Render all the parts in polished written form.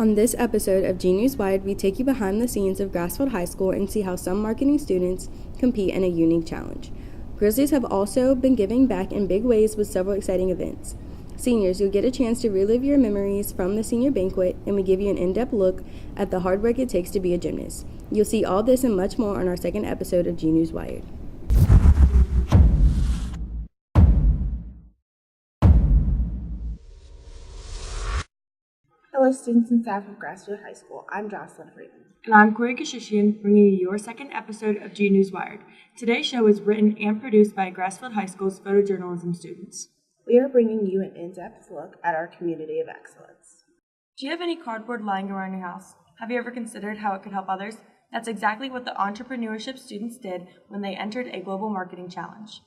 On this episode of G News Wide, we take you behind the scenes of Grassfield High School and see how some marketing students compete in a unique challenge. Grizzlies have also been giving back in big ways with several exciting events. Seniors, you'll get a chance to relive your memories from the senior banquet, and we give you an in-depth look at the hard work it takes to be a gymnast. You'll see all this and much more on our second episode of G News Wired. Hello students and staff of Grassfield High School. I'm Jocelyn Freeman. And I'm Cruickshank, bringing you your second episode of G News Wired. Today's show is written and produced by Grassfield High School's photojournalism students. We are bringing you an in-depth look at our community of excellence. Do you have any cardboard lying around your house? Have you ever considered how it could help others? That's exactly what the entrepreneurship students did when they entered a global marketing challenge.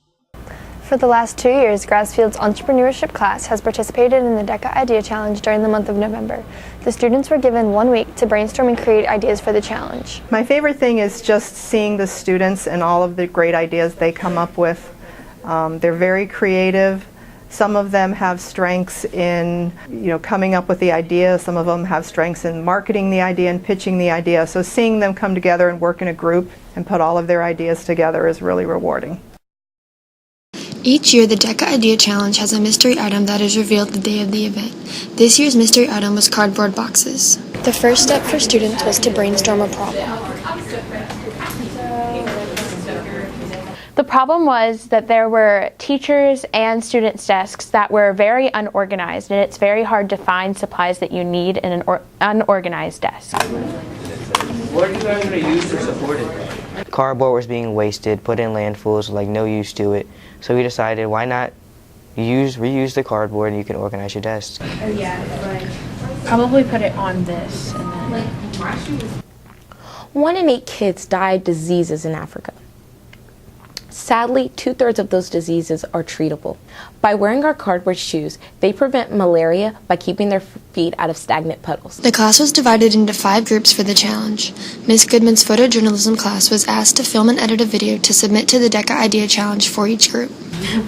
For the last 2 years, Grassfield's entrepreneurship class has participated in the DECA Idea Challenge during the month of November. The students were given 1 week to brainstorm and create ideas for the challenge. My favorite thing is just seeing the students and all of the great ideas they come up with. They're very creative. Some of them have strengths in, coming up with the idea. Some of them have strengths in marketing the idea and pitching the idea. So seeing them come together and work in a group and put all of their ideas together is really rewarding. Each year, the DECA Idea Challenge has a mystery item that is revealed the day of the event. This year's mystery item was cardboard boxes. The first step for students was to brainstorm a problem. The problem was that there were teachers and students' desks that were very unorganized, and it's very hard to find supplies that you need in an unorganized desk. What are you guys going to use to support it? Cardboard was being wasted, put in landfills, no use to it. So we decided, why not reuse the cardboard and you can organize your desk. Oh yeah, probably put it on this. And then 1 in 8 kids die of diseases in Africa. Sadly, 2/3 of those diseases are treatable. By wearing our cardboard shoes, they prevent malaria by keeping their feet out of stagnant puddles. The class was divided into 5 groups for the challenge. Ms. Goodman's photojournalism class was asked to film and edit a video to submit to the DECA Idea Challenge for each group.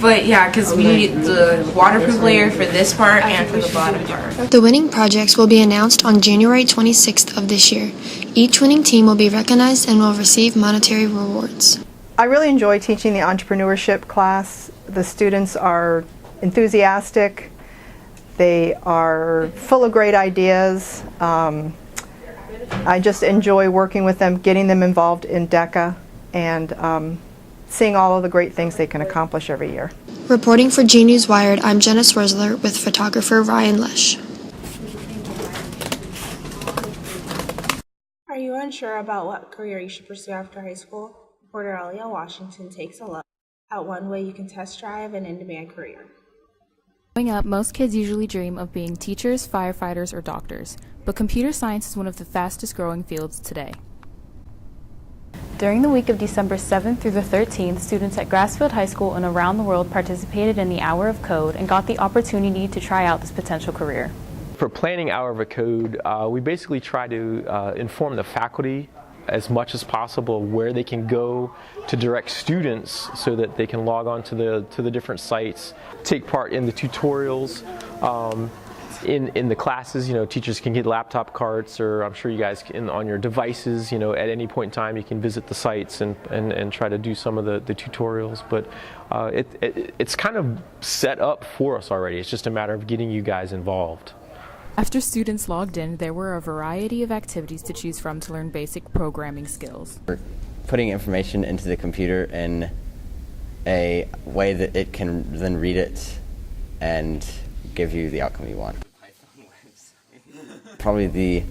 But yeah, because we need the waterproof layer for this part and for the bottom part. The winning projects will be announced on January 26th of this year. Each winning team will be recognized and will receive monetary rewards. I really enjoy teaching the entrepreneurship class. The students are enthusiastic. They are full of great ideas. I just enjoy working with them, getting them involved in DECA, and seeing all of the great things they can accomplish every year. Reporting for G News Wired, I'm Jena with photographer Ryan Lesh. Are you unsure about what career you should pursue after high school? Reporter Aleah Washington takes a look at one way you can test drive an in-demand career. Growing up, most kids usually dream of being teachers, firefighters, or doctors, but computer science is one of the fastest growing fields today. During the week of December 7th through the 13th, students at Grassfield High School and around the world participated in the Hour of Code and got the opportunity to try out this potential career. For planning Hour of Code, we basically try to inform the faculty as much as possible where they can go to direct students so that they can log on to the different sites, take part in the tutorials. In the classes, teachers can get laptop carts, or I'm sure you guys can on your devices, at any point in time you can visit the sites and try to do some of the tutorials. But it's kind of set up for us already. It's just a matter of getting you guys involved. After students logged in, there were a variety of activities to choose from to learn basic programming skills. We're putting information into the computer in a way that it can then read it and give you the outcome you want. Probably the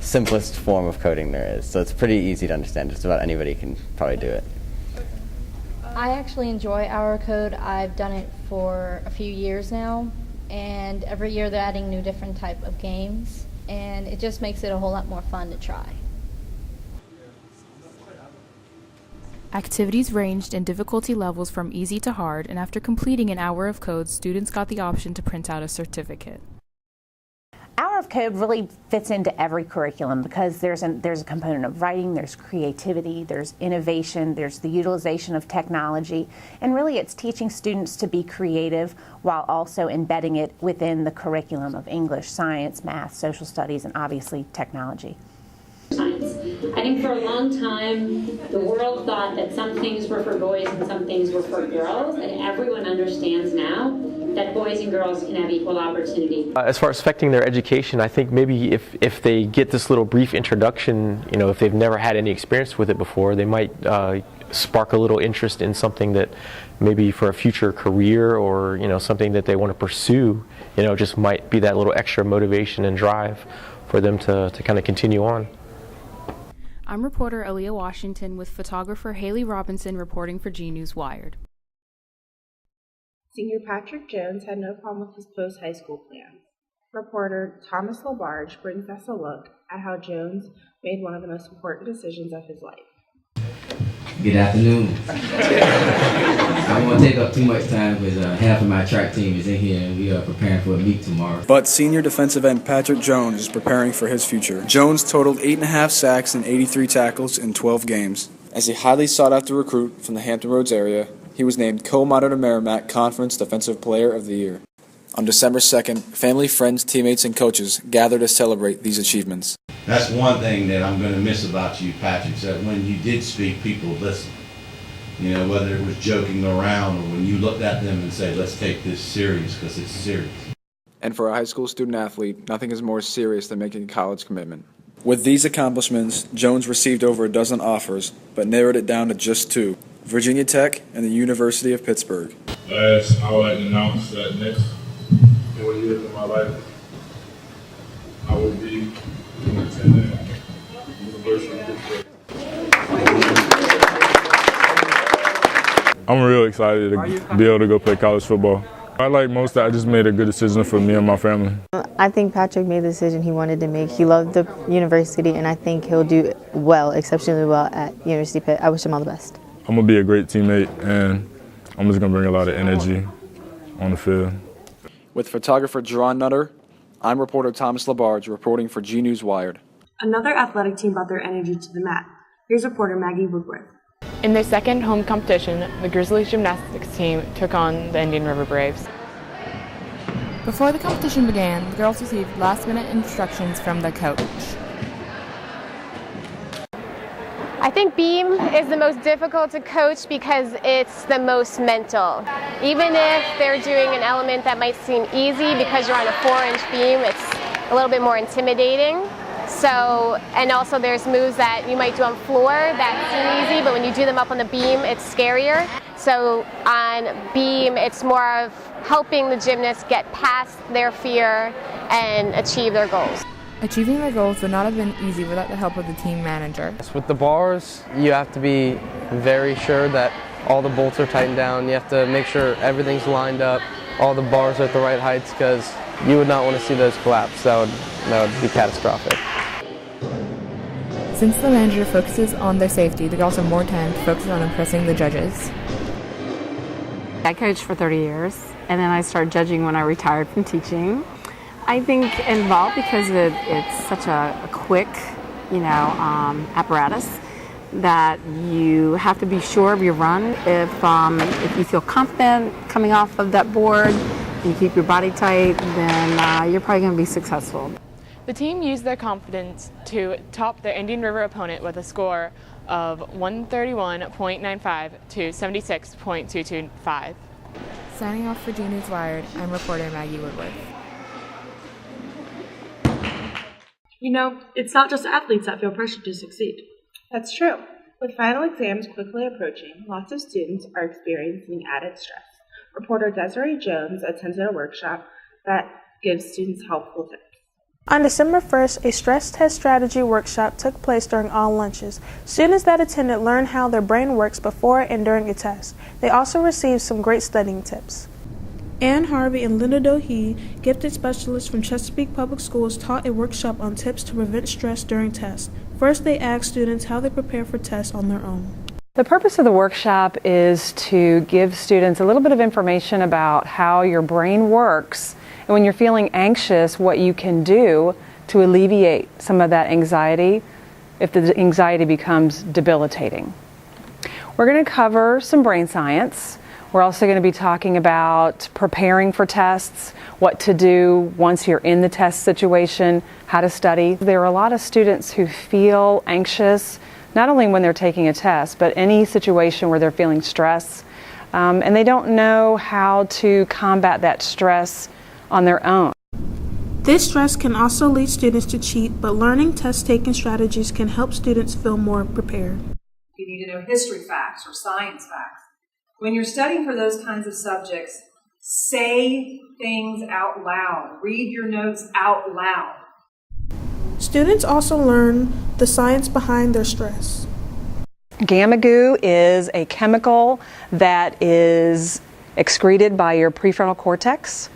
simplest form of coding there is, so it's pretty easy to understand. Just about anybody can probably do it. I actually enjoy Hour Code. I've done it for a few years now. And every year they're adding new different type of games, and it just makes it a whole lot more fun to try. Activities ranged in difficulty levels from easy to hard, and after completing an hour of code, students got the option to print out a certificate. Hour of code really fits into every curriculum because there's a component of writing, there's creativity, there's innovation, there's the utilization of technology, and really it's teaching students to be creative while also embedding it within the curriculum of English, science, math, social studies, and obviously technology. Science. I think for a long time the world thought that some things were for boys and some things were for girls, and everyone understands now that boys and girls can have equal opportunity. As far as affecting their education, I think maybe if they get this little brief introduction, if they've never had any experience with it before, they might spark a little interest in something that maybe for a future career or something that they want to pursue, just might be that little extra motivation and drive for them to kind of continue on. I'm reporter Aleah Washington with photographer Haley Robinson reporting for G News Wired. Senior Patrick Jones had no problem with his post-high school plans. Reporter Thomas LaBarge brings us a look at how Jones made one of the most important decisions of his life. Good afternoon. I don't want to take up too much time because half of my track team is in here and we are preparing for a meet tomorrow. But senior defensive end Patrick Jones is preparing for his future. Jones totaled 8.5 sacks and 83 tackles in 12 games. As a highly sought-after recruit from the Hampton Roads area, he was named Co-Monitor Merrimack Conference Defensive Player of the Year. On December 2nd, family, friends, teammates, and coaches gathered to celebrate these achievements. That's one thing that I'm going to miss about you, Patrick, is that when you did speak, people listened. Whether it was joking around or when you looked at them and said, let's take this serious because it's serious. And for a high school student-athlete, nothing is more serious than making a college commitment. With these accomplishments, Jones received over a dozen offers, but narrowed it down to just 2. Virginia Tech and the University of Pittsburgh. Last, I would like to announce that next 4 years of my life, I will be attending the University of Pittsburgh. I'm real excited to be able to go play college football. I like most that I just made a good decision for me and my family. I think Patrick made the decision he wanted to make. He loved the university, and I think he'll do well, exceptionally well at University of Pitt. I wish him all the best. I'm going to be a great teammate, and I'm just going to bring a lot of energy on the field. With photographer Jerron Nutter, I'm reporter Thomas LaBarge reporting for G News Wired. Another athletic team brought their energy to the mat. Here's reporter Maggie Woodworth. In their second home competition, the Grizzlies gymnastics team took on the Indian River Braves. Before the competition began, the girls received last-minute instructions from their coach. I think beam is the most difficult to coach because it's the most mental. Even if they're doing an element that might seem easy because you're on a 4-inch beam, it's a little bit more intimidating. So, and also there's moves that you might do on floor that seem easy, but when you do them up on the beam, it's scarier. So on beam, it's more of helping the gymnasts get past their fear and achieve their goals. Achieving their goals would not have been easy without the help of the team manager. With the bars, you have to be very sure that all the bolts are tightened down. You have to make sure everything's lined up, all the bars are at the right heights, because you would not want to see those collapse. That would be catastrophic. Since the manager focuses on their safety, the girls have more time to focus on impressing the judges. I coached for 30 years, and then I started judging when I retired from teaching. I think involved because it's such a quick, apparatus that you have to be sure of your run. If you feel confident coming off of that board, and you keep your body tight, then you're probably going to be successful. The team used their confidence to top their Indian River opponent with a score of 131.95 to 76.225. Signing off for G News Wired, I'm reporter Maggie Woodworth. It's not just athletes that feel pressure to succeed. That's true. With final exams quickly approaching, lots of students are experiencing added stress. Reporter Essary Jones attended a workshop that gives students helpful tips. On December 1st, a stress test strategy workshop took place during all lunches. Students that attended learned how their brain works before and during a test. They also received some great studying tips. Ann Harvey and Linda Dohee, gifted specialists from Chesapeake Public Schools, taught a workshop on tips to prevent stress during tests. First, they asked students how they prepare for tests on their own. The purpose of the workshop is to give students a little bit of information about how your brain works And when you're feeling anxious, what you can do to alleviate some of that anxiety if the anxiety becomes debilitating. We're going to cover some brain science. We're also going to be talking about preparing for tests, what to do once you're in the test situation, how to study. There are a lot of students who feel anxious, not only when they're taking a test, but any situation where they're feeling stress, and they don't know how to combat that stress on their own. This stress can also lead students to cheat, but learning test-taking strategies can help students feel more prepared. You need to know history facts or science facts. When you're studying for those kinds of subjects, say things out loud. Read your notes out loud. Students also learn the science behind their stress. Gamma goo is a chemical that is excreted by your prefrontal cortex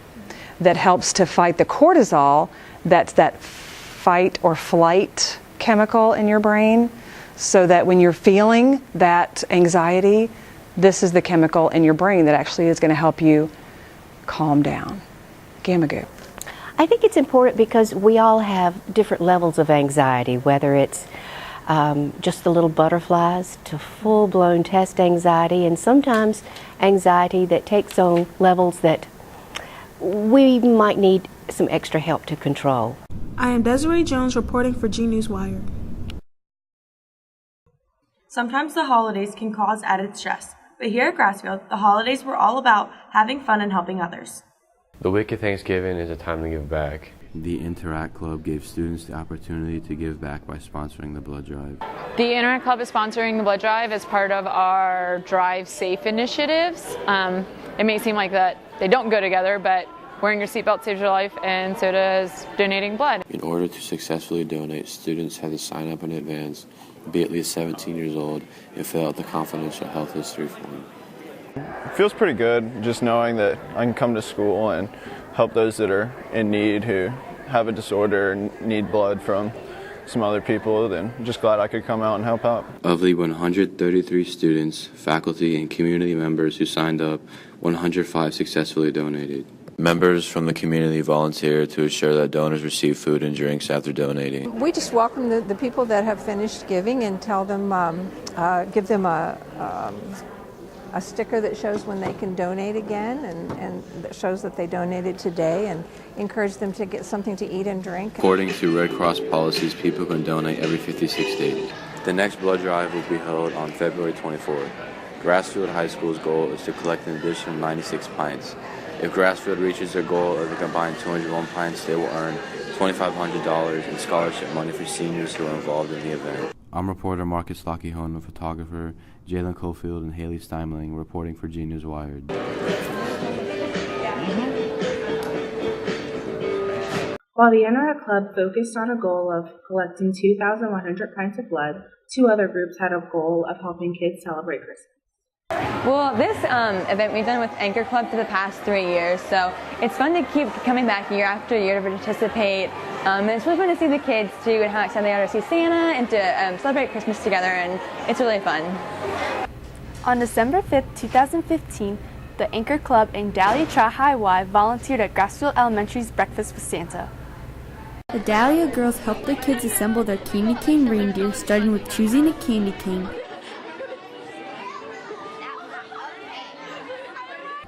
that helps to fight the cortisol. That's that fight or flight chemical in your brain, so that when you're feeling that anxiety, this is the chemical in your brain that actually is going to help you calm down. Gamma goo. I think it's important because we all have different levels of anxiety, whether it's just the little butterflies to full-blown test anxiety, and sometimes anxiety that takes on levels that we might need some extra help to control. I am Desiree Jones reporting for G News Wire. Sometimes the holidays can cause added stress, but here at Grassfield, the holidays were all about having fun and helping others. The week of Thanksgiving is a time to give back. The Interact Club gave students the opportunity to give back by sponsoring the blood drive. The Interact Club is sponsoring the blood drive as part of our Drive Safe initiatives. It may seem like that they don't go together, but wearing your seatbelt saves your life, and so does donating blood. In order to successfully donate, students had to sign up in advance, be at least 17 years old, and fill out the confidential health history form. It feels pretty good just knowing that I can come to school and help those that are in need who have a disorder and need blood from some other people. Then just glad I could come out and help out. Of the 133 students, faculty, and community members who signed up, 105 successfully donated. Members from the community volunteer to ensure that donors receive food and drinks after donating. We just welcome the people that have finished giving and tell them, give them a sticker that shows when they can donate again, and that shows that they donated today, and encourage them to get something to eat and drink. According to Red Cross policies, people can donate every 56 days. The next blood drive will be held on February 24th. Grassfield High School's goal is to collect an additional 96 pints. If Grassfield reaches their goal of a combined 201 pints, they will earn $2,500 in scholarship money for seniors who are involved in the event. I'm reporter Marcus Lockeyhone, photographer Jalen Cofield and Haley Steimling, reporting for G News Wired. While the Interact Club focused on a goal of collecting 2,100 pints of blood, 2 other groups had a goal of helping kids celebrate Christmas. Well, this event we've done with Anchor Club for the past 3 years, so it's fun to keep coming back year after year to participate. And it's really fun to see the kids too, and how excited they are to see Santa and to celebrate Christmas together, and it's really fun. On December 5th, 2015, the Anchor Club and Dahlia Tri-High Y volunteered at Grassfield Elementary's Breakfast with Santa. The Dahlia girls helped the kids assemble their candy cane reindeer, starting with choosing a candy cane,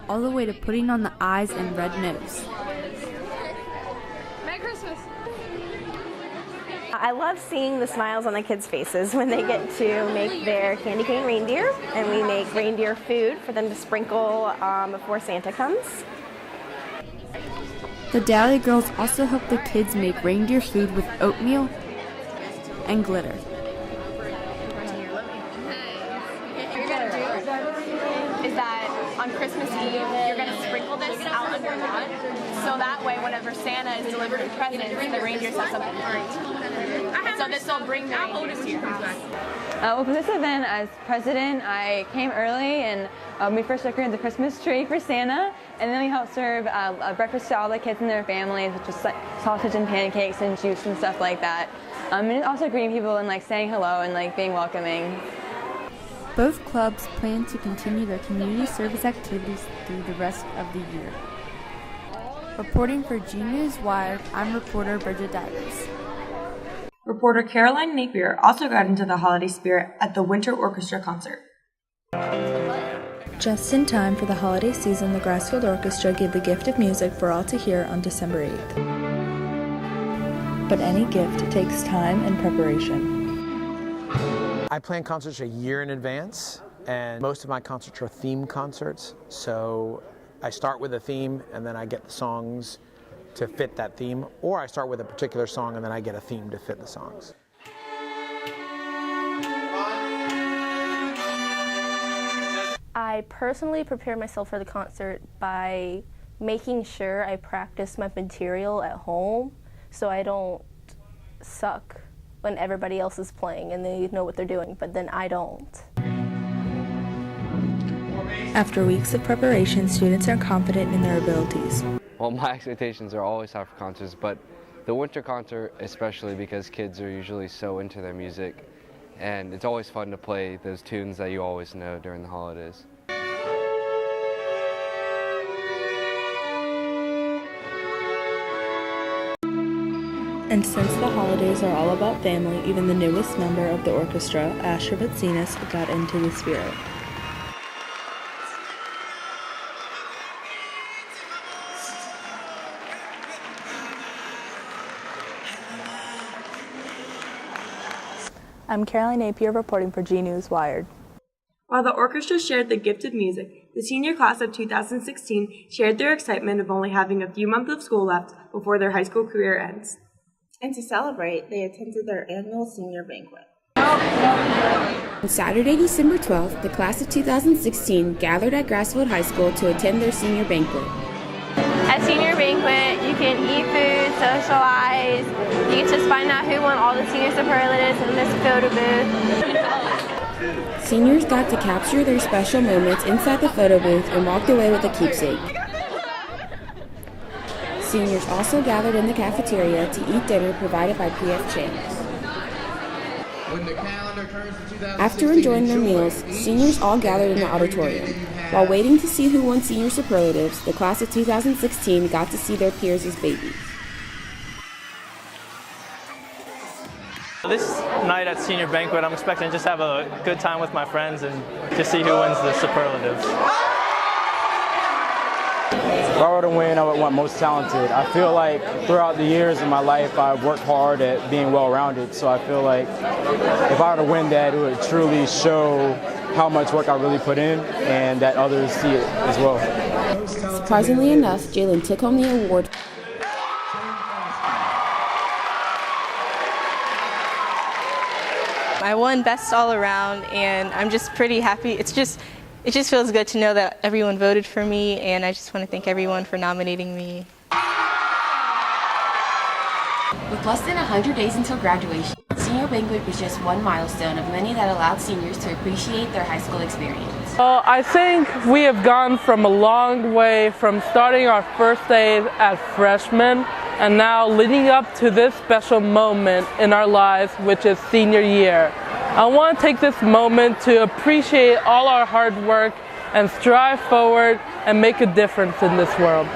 all the way to putting on the eyes and red nose. Merry Christmas! I love seeing the smiles on the kids' faces when they get to make their candy cane reindeer, and we make reindeer food for them to sprinkle before Santa comes. The Dahlia girls also help the kids make reindeer food with oatmeal and glitter. Is that on Christmas Eve, you're going to sprinkle this out under the lawn, so that way whenever Santa is delivering presents, the reindeers have something to eat. So this will bring the reindeers here. Well, for this event, as president, I came early, and we first decorated the Christmas tree for Santa, and then we helped serve a breakfast to all the kids and their families, which is like sausage and pancakes and juice and stuff like that. And also greeting people and like saying hello and like being welcoming. Both clubs plan to continue their community service activities through the rest of the year. Reporting for G News Wired, I'm reporter Bridget. Reporter Caroline Napier also got into the holiday spirit at the Winter Orchestra concert. Just in time for the holiday season, the Grassfield Orchestra gave the gift of music for all to hear on December 8th. But any gift takes time and preparation. I plan concerts a year in advance, and most of my concerts are themed concerts. So I start with a theme, and then I get the songs to fit that theme, or I start with a particular song, and then I get a theme to fit the songs. I personally prepare myself for the concert by making sure I practice my material at home so I don't suck when everybody else is playing and they know what they're doing, but then I don't. After weeks of preparation, students are confident in their abilities. Well, my expectations are always high for concerts, but the winter concert especially, because kids are usually so into their music, and it's always fun to play those tunes that you always know during the holidays. And since the holidays are all about family, even the newest member of the orchestra, Asher Batsinas, got into the spirit. I'm Caroline Napier reporting for G News Wired. While the orchestra shared the gift of music, the senior class of 2016 shared their excitement of only having a few months of school left before their high school career ends. And to celebrate, they attended their annual senior banquet. On Saturday, December 12th, the class of 2016 gathered at Grassfield High School to attend their senior banquet. At senior banquet, you can eat food, socialize, you get to find out who won all the senior superlatives in this photo booth. Seniors got to capture their special moments inside the photo booth and walked away with a keepsake. Seniors also gathered in the cafeteria to eat dinner provided by PF Chang's. After enjoying their meals, seniors all gathered in the auditorium. While waiting to see who won senior superlatives, the class of 2016 got to see their peers as babies. This night at senior banquet, I'm expecting to just have a good time with my friends and just see who wins the superlatives. If I were to win, I would want most talented. I feel like throughout the years of my life, I've worked hard at being well-rounded. So I feel like if I were to win that, it would truly show how much work I really put in and that others see it as well. Surprisingly enough, Jalen took home the award. I won best all around, and I'm just pretty happy. It just feels good to know that everyone voted for me, and I just want to thank everyone for nominating me. With less than 100 days until graduation, senior banquet was just one milestone of many that allowed seniors to appreciate their high school experience. Well, I think we have gone from a long way from starting our first days as freshmen and now leading up to this special moment in our lives, which is senior year. I want to take this moment to appreciate all our hard work and strive forward and make a difference in this world.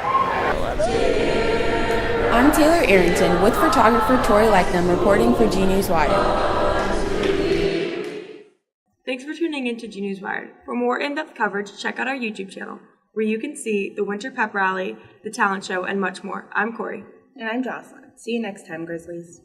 I'm Taylor Arrington with photographer Tori Leichnam reporting for G News Wired. Thanks for tuning in to G News Wired. For more in-depth coverage, check out our YouTube channel, where you can see the Winter Pep Rally, the talent show, and much more. I'm Corey. And I'm Jocelyn. See you next time, Grizzlies.